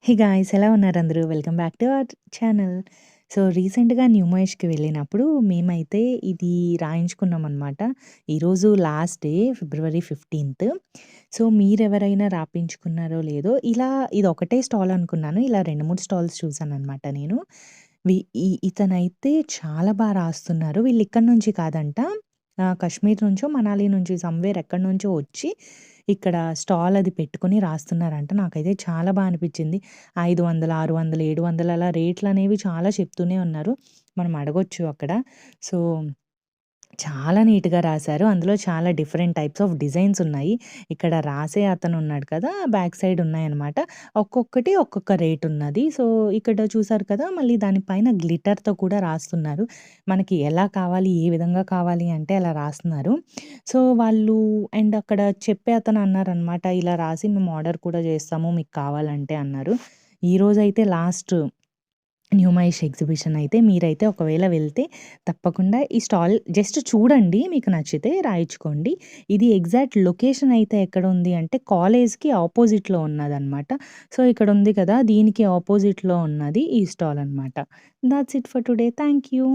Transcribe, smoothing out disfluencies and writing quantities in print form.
Hey guys! ఎలా ఉన్నారు అందరూ? Welcome back to our channel. So, రీసెంట్‌గా న్యూ మహేష్‌కి వెళ్ళినప్పుడు మేమైతే ఇది రాయించుకున్నామనమాట. ఈరోజు లాస్ట్ డే ఫిబ్రవరి 15థ్. సో, మీరెవరైనా రాపించుకున్నారో లేదో ఇలా ఇదొకటే స్టాల్ అనుకున్నాను. ఇలా 2, 3 స్టాల్స్ చూసాననమాట నేను. వి ఇతనైతే చాలా రాస్తున్నారు. వీళ్ళిక్కడి నుంచి కాదంట. కాశ్మీర్ నుంచో, మనాలి నుంచి సమ్‌వేర్ ఎక్కడి నుంచో వచ్చి ఇక్కడ స్టాల్ అది పెట్టుకొని రాస్తున్నారంట. నాకైతే చాలా అనిపిచ్చింది. 500, 600, 700 అలా రేట్లనేవి చాలా చెప్తూనే ఉన్నారు. మనం అడగొచ్చు అక్కడ. సో, చాలా నీట్‌గా రాశారు. అందులో చాలా డిఫరెంట్ టైప్స్ ఆఫ్ డిజైన్స్ ఉన్నాయి. ఇక్కడ రాసే అతనున్నాడు కదా! బ్యాక్ సైడ్ ఉన్నాయన్నమాట. ఒక్కొక్కటి ఒక్కొక్క రేట్ ఉన్నది. సో, ఇక్కడ చూసారు కదా! మళ్ళీ దాని పైన గ్లిటర్‌తో కూడా రాస్తున్నారు. మనకి ఎలా కావాలి, ఏ విధంగా కావాలి అంటే అలా రాస్తున్నారు. సో, వాళ్ళు అండ్ అక్కడ చెప్పే అతను అన్నారనమాట, "ఇలా రాసి మేము ఆర్డర్ కూడా చేస్తాము మీకు కావాలంటే" అన్నారు. ఈరోజైతే లాస్ట్ న్యూ మహేష్ ఎగ్జిబిషన్ అయితే మీరైతే ఒకవేళ వెళ్తే తప్పకుండా ఈ స్టాల్ జస్ట్ చూడండి. మీకు నచ్చితే రాయించుకోండి. ఇది ఎగ్జాక్ట్ లొకేషన్ అయితే ఎక్కడుంది అంటే కాలేజ్‌కి అపోజిట్‌లో ఉన్నదనమాట. సో, ఇక్కడ ఉంది కదా! దీనికి అపోజిట్‌లో ఉన్నది ఈ స్టాల్ అనమాట. Thoughts it for today. Thank you.